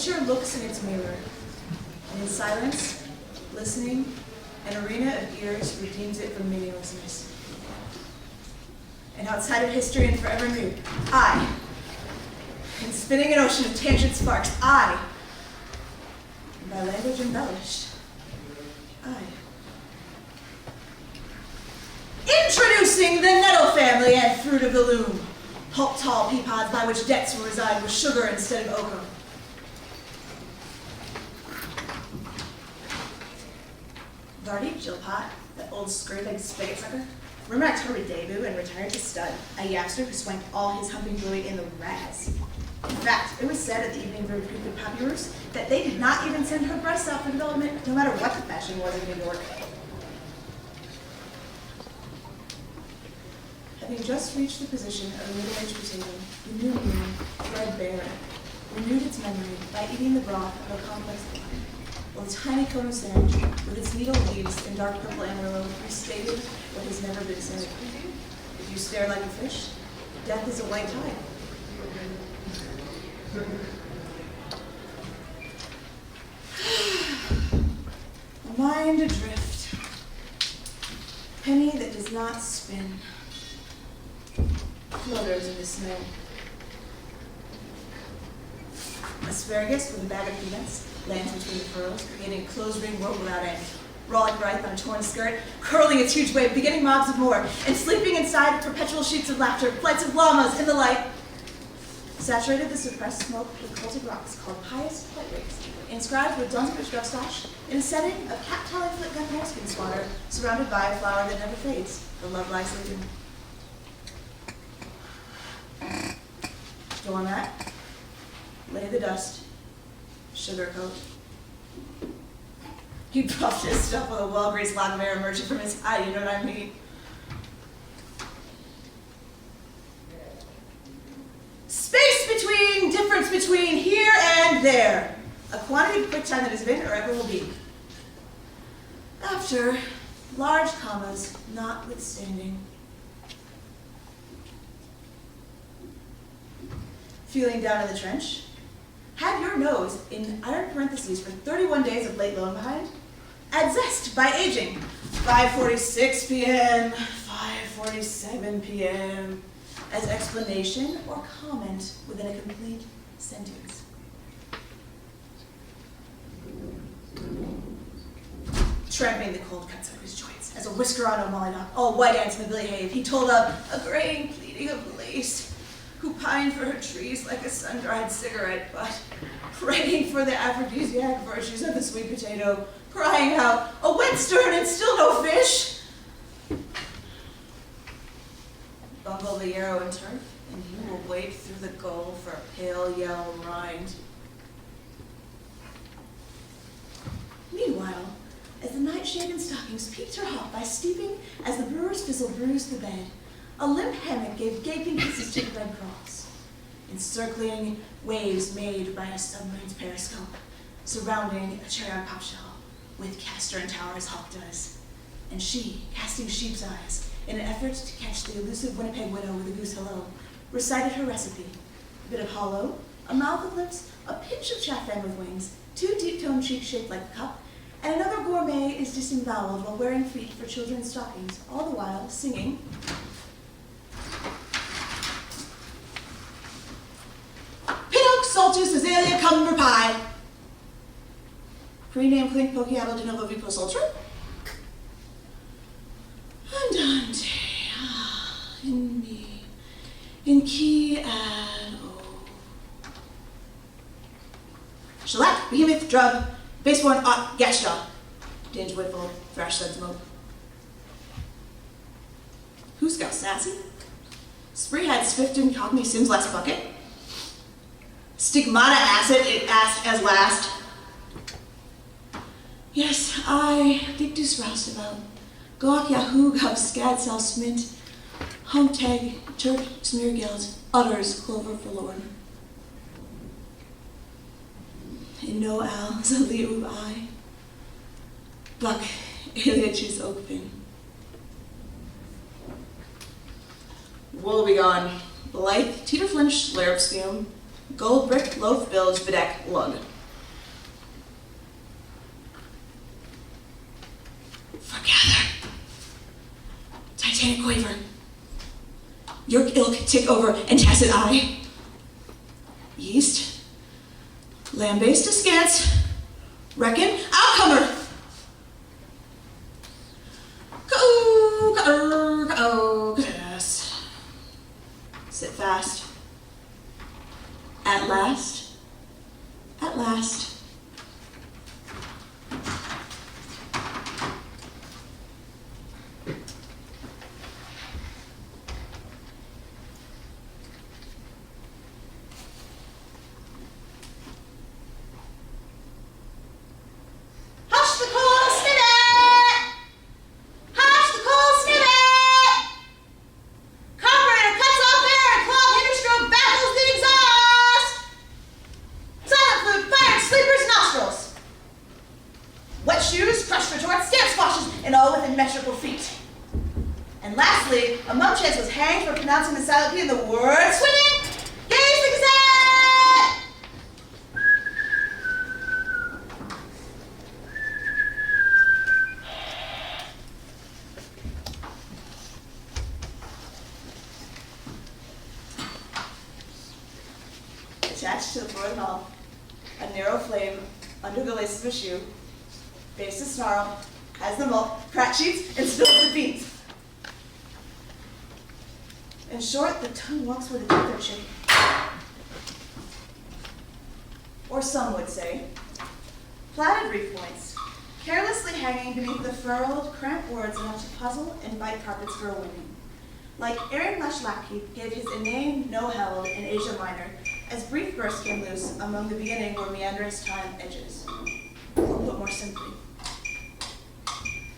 nature looks in its mirror, and in silence, listening, an arena of ears redeems it from meaninglessness. And outside of history and forever new, I, in spinning an ocean of tangent sparks, I, and by language embellished, I. Introducing the nettle family and fruit of the loom, pulp tall pea pods by which debts will reside with sugar instead of oakum. Vardy, Jill Pot, that old screw-legged spigot sucker. Remember I told her debut and retired to stud, a yapster who swanked all his humping joy in the Raz. In fact, it was said at the evening of the Populars that they did not even send her breasts out for development, no matter what the fashion was in New York. Having just reached the position of a middle-aged potato, the new moon, threadbare, renewed its memory by eating the broth of a complex line, while a tiny cone of sand, with its needle leaves in dark purple amarillo, restated what has never been said. If you stare like a fish, death is a white tide. A mind adrift, penny that does not spin, floaters in the snow. Asparagus with a bag of peanuts lands between the furrows, creating a closed ring world without end. Rollick Wright on a torn skirt, curling its huge wave, begetting mobs of more, and sleeping inside perpetual sheets of laughter, flights of llamas in the light. Saturated the suppressed smoke with cultic rocks called pious flight rigs, inscribed with Dunsbridge Gustach in a setting of cat-talling flip-gun moleskin swatter, surrounded by a flower that never fades, the love lies sleeping. Doormat, lay the dust, sugarcoat. He puffed his stuff with a well-greased lack of air emerging from his eye, you know what I mean? Space between, difference between here and there. A quantity of quick time that has been or ever will be. After, large commas notwithstanding. Feeling down in the trench? Have your nose in iron parentheses for 31 days of late loan behind? Add zest by aging. 5:46 p.m., 5:47 p.m. as explanation or comment within a complete sentence. Tramping the cold cuts of his joints as a whisker on a mollydock, all white ants in the Billy Have, he told of a graying pleading of lace, who pined for her trees like a sun-dried cigarette butt, praying for the aphrodisiac virtues of the sweet potato, crying out, a wet stern and still no fish. Bungle the yarrow and turf, and you will wait through the gull for a pale yellow rind. Meanwhile, as the night-shaven stockings peeped her hop by steeping as the brewer's fizzle bruised the bed, a limp hammock gave gaping kisses to the Red Cross, encircling waves made by a submarine's periscope, surrounding a cherry on pop shell, with castor and tower as hawk does, and she, casting sheep's eyes, in an effort to catch the elusive Winnipeg widow with a goose hello, recited her recipe, a bit of hollow, a mouth of lips, a pinch of chaffan with wings, 2 deep-toned cheeks shaped like a cup, and another gourmet is disemboweled while wearing feet for children's stockings, all the while singing, Saltus, azalea, cumber pie. Prename, clink, pokeato, de novo, vipos, ultra. Andante, in me, in key and o. Shellac, behemoth, drub, baseborn, gashta. Dinge, whitful, thrash, sled, smoke. Who's got sassy? Spree had Swifton, Cockney, Sims, last bucket. Stigmata acid, it asked as last. Yes, I dictus roustabout. Gawk yahoo gov scad sal smint. Humtag, turk smeargeld, utters clover forlorn. In no al, zaliub I. Buck, aliachis oakpin. Wool be gone. Blythe, teeter flinch, larab spume. Gold brick, loaf bilge, bedeck, lug. can it quaver? Your ilk take over and tacit eye. Yeast, land-based askance, reckon outcomer. Yes. Sit fast. At last, at last. Attached to the floor of the hall, a narrow flame under the laces of a shoe, face to snarl, has the milk, crack sheets, and spills the beans. In short, the tongue walks where the teeth are chipping. Or some would say, plaited reef points, carelessly hanging beneath the furrowed, cramped words enough to puzzle and bite carpets for a winning. Like Aaron Mashlaki gave his inane no-held in Asia Minor, as brief bursts came loose among the beginning where meandrous time edges. Or put more simply,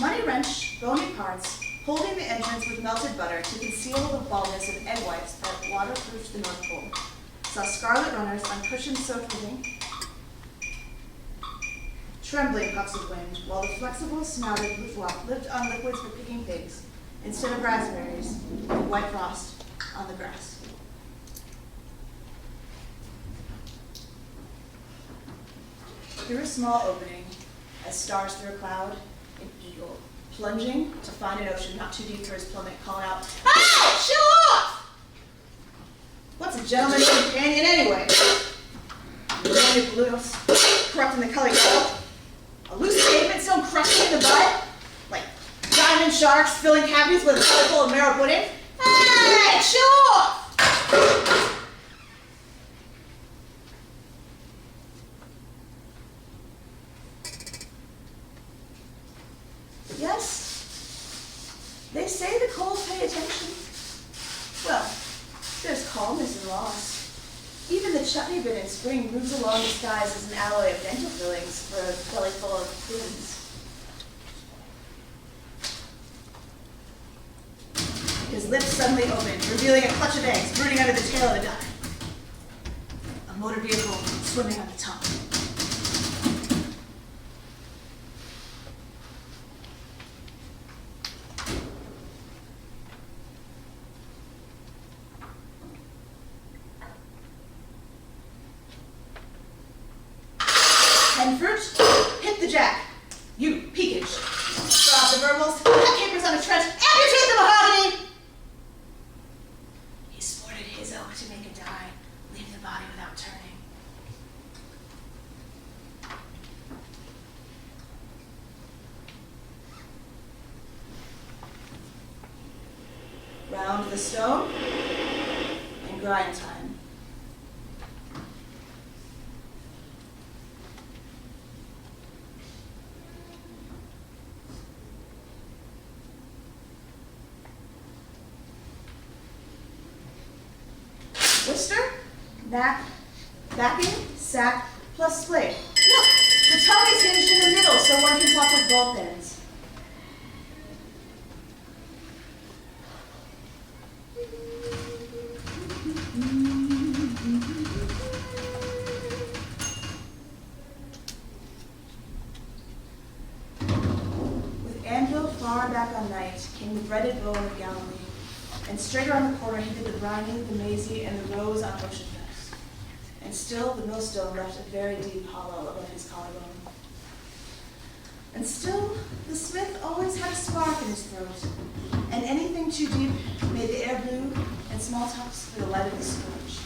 money wrench, bony parts, holding the entrance with melted butter to conceal the baldness of egg whites that waterproofed the North Pole, saw scarlet runners on cushions soaked with ink, trembling puffs of wind, while the flexible, snouted flop lived on liquids for picking pigs, instead of raspberries and white frost on the grass. Through a small opening, as stars through a cloud, an eagle, plunging to find an ocean not too deep for his plummet, calling out, "Ah! Chill off! What's a gentleman's companion anyway? Romantic blues, corrupting the color yellow, a loose pavement stone crushing in the bud, like diamond sharks filling cavities with a color full of marrow pudding. Hey, chill off!" Yes, they say the coals pay attention. Well, there's calmness and loss. Even the chutney bin in spring moves along disguised as an alloy of dental fillings for a belly full of fins. His lips suddenly opened, revealing a clutch of eggs brooding under the tail of a duck. A motor vehicle swimming on the tongue. And fruit, hit the jack. You, peakage. Throw out the verbals, cut capers on a trench, amputate the mahogany! He sported his oak to make a die, leave the body without turning. Round the stone, and grind time. Twister, knack, backing, sack, plus split. Look, the tongue is hinged in the middle so one can talk with both ends. With anvil far back on night came the breaded bone of Galilee. And straight around the corner he did the briny, the mazy, and the rose on ocean cliffs. And still the millstone left a very deep hollow above his collarbone. And still, the smith always had a spark in his throat, and anything too deep made the air blue and small talks for the light of the scourge.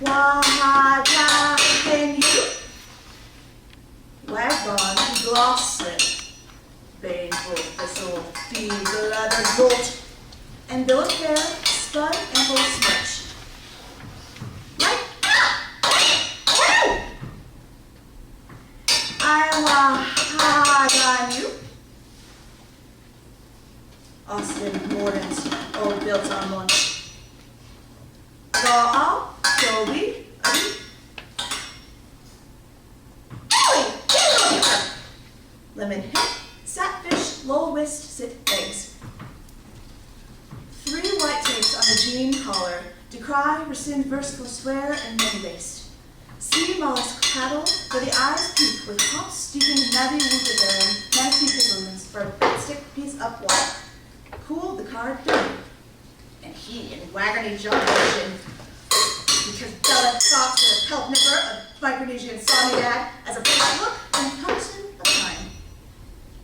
Why can you? Wagon, gloss slip, baneful thistle, feed the leather bolt, and bill of hair, spun and full smudge. Like, I on you. Austin Mordant, all built on lunch. Go Toby, lemon hip, satfish, lol whist, sit eggs. 3 white tapes on the jean collar, decry, rescind, verse, forswear, and many-based. See mollusk paddle, where the eyes peak with hot, steeping, navy wooderbearing, manatee pigments for a bit stick piece up wide. Cool the card dirty. And he in wagony jump because Bella thought the pelt nipper of Micronesian Sonidad as a first look and Thompson of time.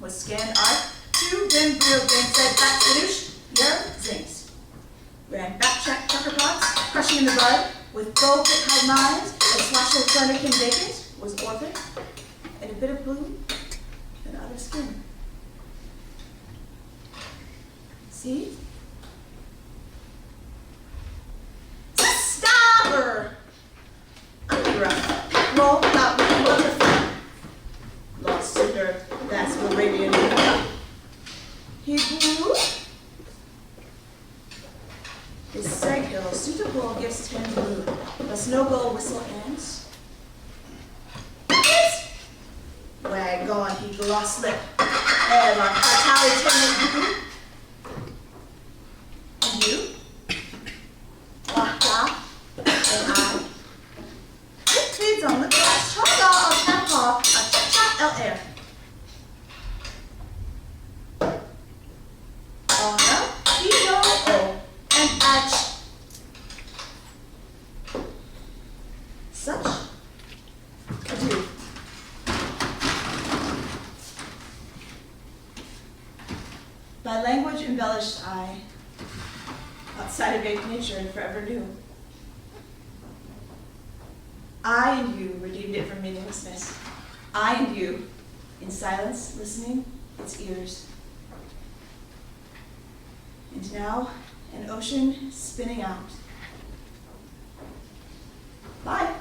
Was scanned art, 2 dim blue things said back Sidoosh, zings. Ran back check chucker pots, crushing in the bud, with gold pit high minds, and swashel furnican vacant, was orphan, and a bit of blue, and out of skin. See? Stopper! Underground. Roll out with wonderful. Lost sugar, that's Moravian. He blew. His seg hill, suitable gives 10 blue. A snow gold whistle ends. Wag on, he gloss lip. Ever, totalitarian. And you? And I. It feeds on the glass, chalk all of tap hall, a chat el air. Honor, hero, o, and atch. Such. Adieu. By language embellished I, outside of vague nature and forever new. I and you redeemed it from meaninglessness. I and you, in silence, listening, its ears. And now, an ocean spinning out. Bye.